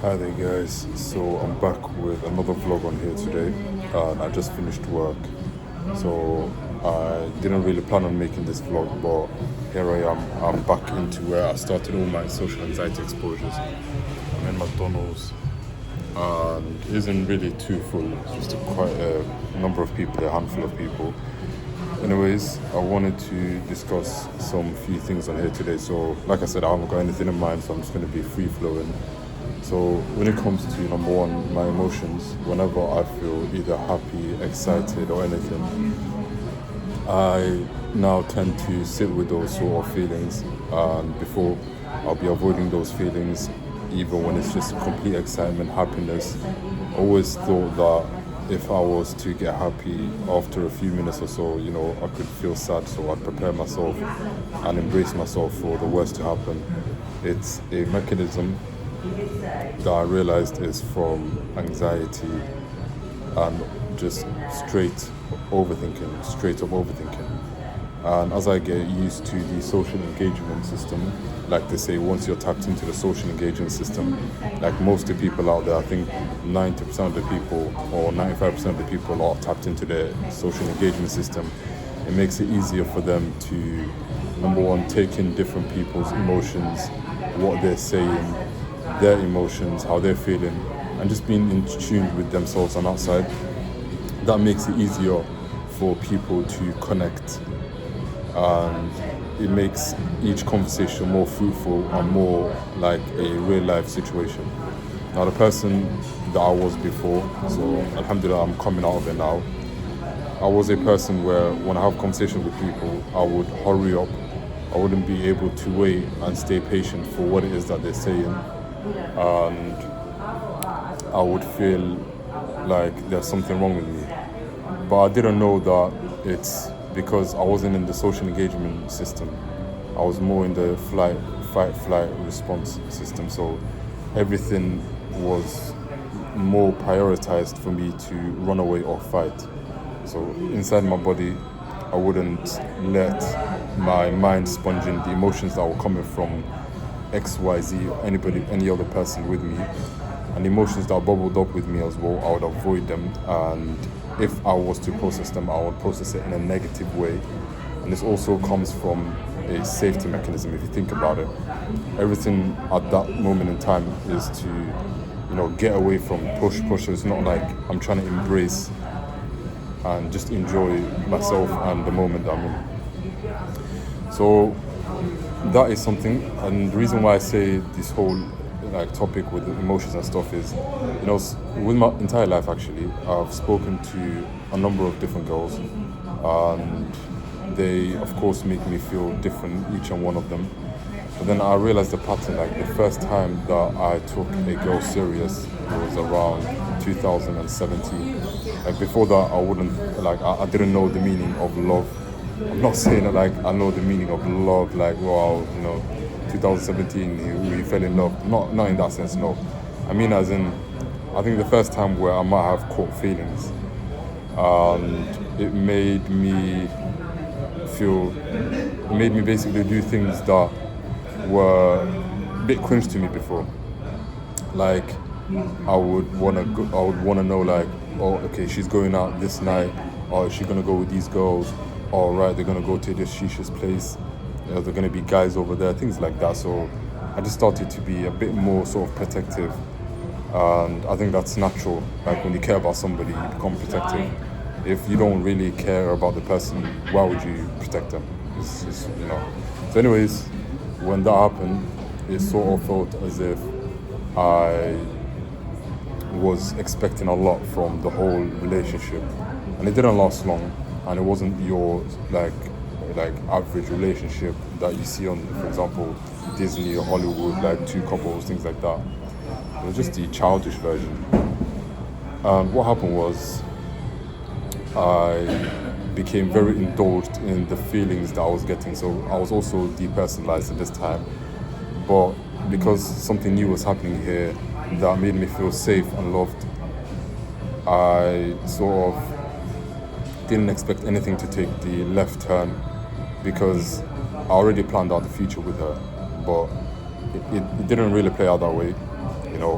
Hi there, guys. So I'm back with another vlog on here today, and I just finished work. So I didn't really plan on making this vlog, but here I am. I'm back into where I started all my social anxiety exposures. I'm in McDonald's, and it isn't really too full. It's just quite a number of people, a handful of people. Anyways, I wanted to discuss some few things on here today. So, like I said, I haven't got anything in mind, so I'm just going to be free flowing. So, when it comes to number one, my emotions, whenever I feel either happy, excited, or anything, I now tend to sit with those sort of feelings. And before, I'll be avoiding those feelings, even when it's just complete excitement, happiness. Always thought that if I was to get happy after a few minutes or so, I could feel sad. So I'd prepare myself and embrace myself for the worst to happen. It's a mechanism that I realized is from anxiety and just straight up overthinking. And as I get used to the social engagement system, like they say, once you're tapped into the social engagement system, like most of the people out there, I think 90% of the people or 95% of the people are tapped into their social engagement system. It makes it easier for them to, number one, take in different people's emotions, what they're saying, their emotions, how they're feeling, and just being in tune with themselves on that side. That makes it easier for people to connect, and it makes each conversation more fruitful and more like a real life situation. Now, the person that I was before, so alhamdulillah, I'm coming out of it now. I was a person where when I have conversation with people, I would hurry up. I wouldn't be able to wait and stay patient for what it is that they're saying, and I would feel like there's something wrong with me. But I didn't know that it's because I wasn't in the social engagement system. I was more in the fight, flight response system. So everything was more prioritized for me to run away or fight. So inside my body, I wouldn't let my mind sponge in the emotions that were coming from XYZ or any other person with me. And emotions that bubbled up with me as well, I would avoid them. And if I was to process them, I would process it in a negative way. And this also comes from a safety mechanism. If you think about it, everything at that moment in time is to, get away from push. So it's not like I'm trying to embrace and just enjoy myself and the moment that I'm in. So that is something, and the reason why I say this whole topic with emotions and stuff is, with my entire life actually, I've spoken to a number of different girls, and they of course make me feel different, each and one of them. But then I realized the pattern. Like the first time that I took a girl serious was around 2017. Like before that, I wouldn't I didn't know the meaning of love. I'm not saying that I know the meaning of love, 2017 we fell in love. Not in that sense, no. I mean as in, I think the first time where I might have caught feelings, and it made me basically do things that were a bit cringe to me before. Like I would wanna know oh, okay, she's going out this night, or is she gonna go with these girls? All right, they're gonna go to this shisha's place. They're gonna be guys over there, things like that. So I just started to be a bit more sort of protective, and I think that's natural. Like when you care about somebody, you become protective. If you don't really care about the person, why would you protect them? So anyways, when that happened, it sort of felt as if I was expecting a lot from the whole relationship, and it didn't last long. And it wasn't your like average relationship that you see on, for example, Disney or Hollywood, like two couples, things like that. It was just the childish version. And what happened was, I became very indulged in the feelings that I was getting. So I was also depersonalized at this time. But because something new was happening here that made me feel safe and loved, I sort of didn't expect anything to take the left turn, because I already planned out the future with her. But it didn't really play out that way.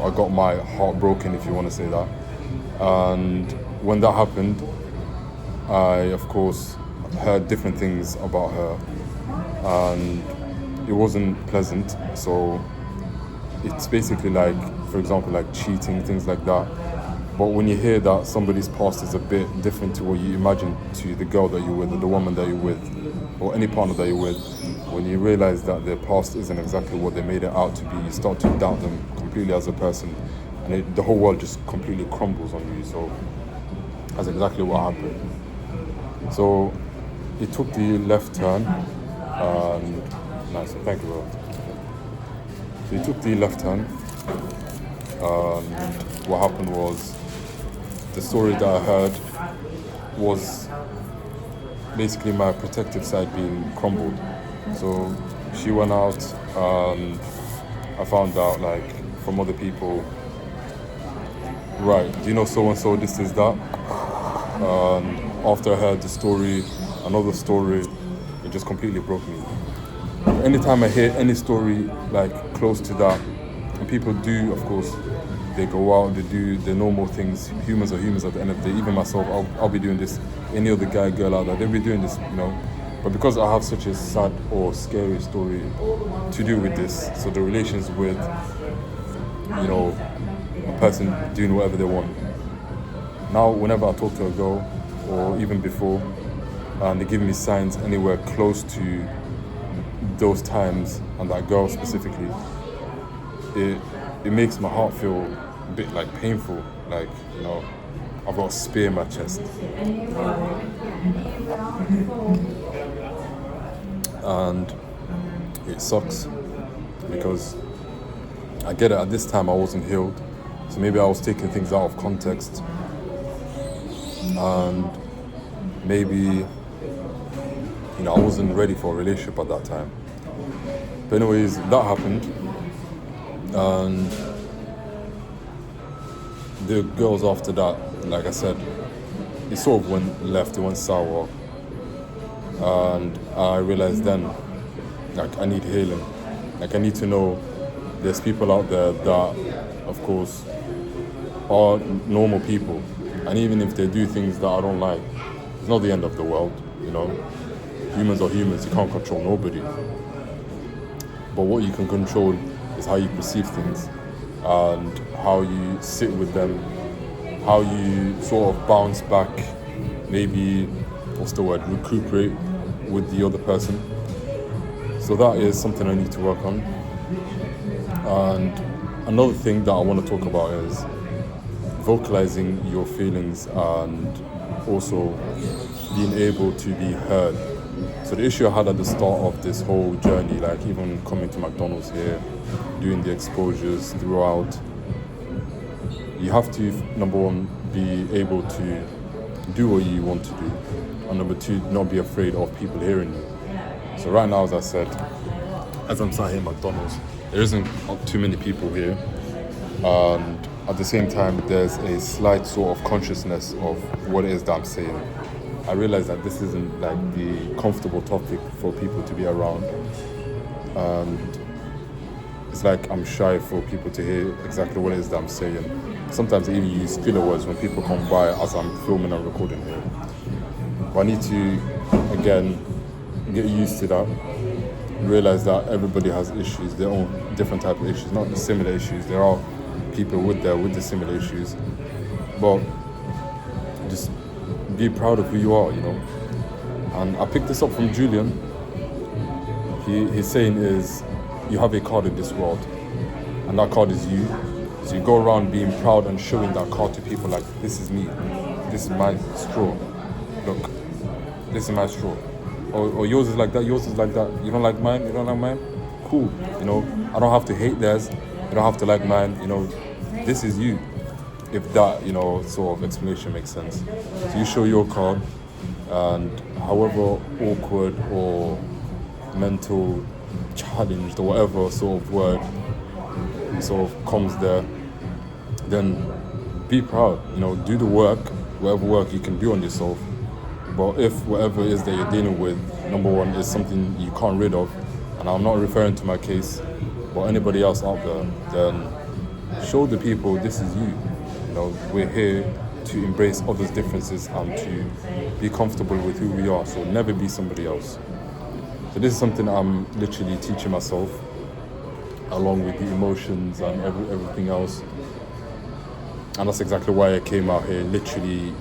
I got my heart broken, if you want to say that. And when that happened, I, of course, heard different things about her, and it wasn't pleasant. So it's basically like, for example, like cheating, things like that. But when you hear that somebody's past is a bit different to what you imagine to the girl that you're with, or the woman that you're with, or any partner that you're with, when you realize that their past isn't exactly what they made it out to be, you start to doubt them completely as a person, and the whole world just completely crumbles on you. So that's exactly what happened. So it took the left turn, and nice, thank you, bro. So he took the left turn, and what happened was, the story that I heard was basically my protective side being crumbled. So she went out, and I found out, like, from other people, right, do you know so-and-so, this is that? And after I heard the story, another story, it just completely broke me. Anytime I hear any story like close to that, and people do, of course, they go out, they do the normal things. Humans are humans at the end of the day. Even myself, I'll be doing this. Any other guy, girl out there, they'll be doing this, But because I have such a sad or scary story to do with this, so the relations with, a person doing whatever they want. Now, whenever I talk to a girl, or even before, and they give me signs anywhere close to those times, and that girl specifically, it makes my heart feel a bit like painful, like, I've got a spear in my chest. And it sucks, because I get it, at this time I wasn't healed, so maybe I was taking things out of context, and maybe, I wasn't ready for a relationship at that time. But anyways, that happened, and the girls after that, like I said, it sort of went left, it went sour, and I realized then, like, I need healing. Like, I need to know there's people out there that, of course, are normal people, and even if they do things that I don't like, it's not the end of the world, Humans are humans, you can't control nobody. But what you can control is how you perceive things, and how you sit with them, how you sort of bounce back, maybe, recuperate with the other person. So that is something I need to work on. And another thing that I want to talk about is vocalizing your feelings, and also being able to be heard. So the issue I had at the start of this whole journey, like even coming to McDonald's here, doing the exposures throughout, you have to, number one, be able to do what you want to do, and number two, not be afraid of people hearing you. So right now, as I said, as I'm sat here at McDonald's, there isn't too many people here, and at the same time, there's a slight sort of consciousness of what it is that I'm saying. I realize that this isn't like the comfortable topic for people to be around, and it's like I'm shy for people to hear exactly what it is that I'm saying. Sometimes I even use filler words when people come by as I'm filming and recording here. But I need to, again, get used to that, realize that everybody has issues, their own different type of issues, not the similar issues. There are people with the similar issues, but just be proud of who you are, And I picked this up from Julian. His saying is, you have a card in this world, and that card is you. So you go around being proud and showing that card to people, like, this is me, this is my straw, look, this is my straw. Or yours is like that, yours is like that. You don't like mine, cool. I don't have to hate theirs, you don't have to like mine, this is you. If that, sort of explanation makes sense. So you show your card, and however awkward or mental challenged or whatever sort of word sort of comes there, then be proud, do the work, whatever work you can do on yourself. But if whatever it is that you're dealing with, number one, is something you can't rid of, and I'm not referring to my case, but anybody else out there, then show the people this is you. You know, we're here to embrace others' differences and to be comfortable with who we are. So never be somebody else. So this is something I'm literally teaching myself, along with the emotions and everything else. And that's exactly why I came out here literally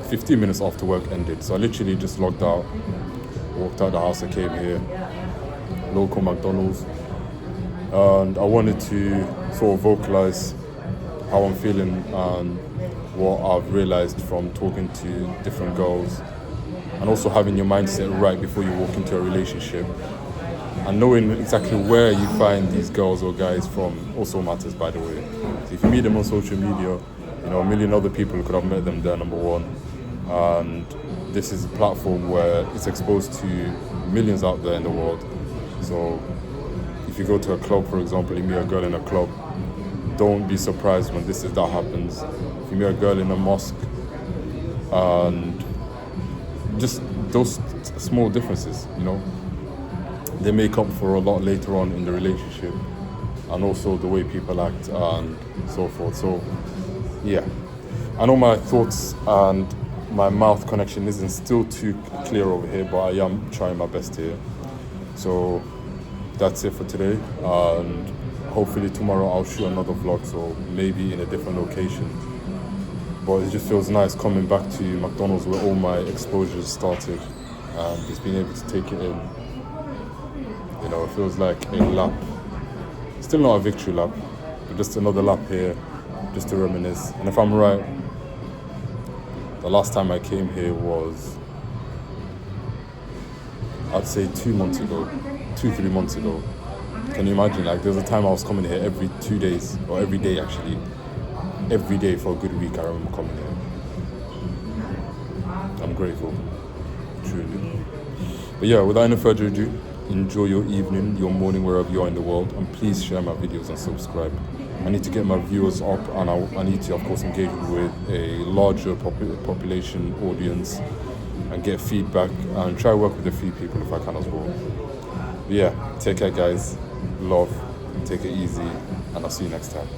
15 minutes after work ended. So I literally just logged out, walked out the house, I came here, local McDonald's, and I wanted to sort of vocalize how I'm feeling and what I've realized from talking to different girls, and also having your mindset right before you walk into a relationship, and knowing exactly where you find these girls or guys from also matters, by the way. So if you meet them on social media, you know, a million other people could have met them there, number one. And this is a platform where it's exposed to millions out there in the world. So if you go to a club, for example, you meet a girl in a club, don't be surprised when that happens. If you meet a girl in a mosque, and just those small differences, you know, they make up for a lot later on in the relationship, and also the way people act and so forth. So yeah, I know my thoughts and my mouth connection isn't still too clear over here, but I am trying my best here. So that's it for today, and hopefully tomorrow I'll shoot another vlog, so maybe in a different location. But it just feels nice coming back to McDonald's where all my exposures started, and just being able to take it in. You know, it feels like a lap. Still not a victory lap, but just another lap here, just to reminisce. And if I'm right, the last time I came here was, I'd say 2 months ago, 3 months ago. Can you imagine? Like, there's a time I was coming here every 2 days, or every day actually. Every day for a good week, I remember coming here. I'm grateful, truly. But yeah, without any further ado, enjoy your evening, your morning, wherever you are in the world, and please share my videos and subscribe. I need to get my viewers up, and I need to, of course, engage with a larger population audience and get feedback and try to work with a few people if I can as well. But yeah, take care guys, love, take it easy, and I'll see you next time.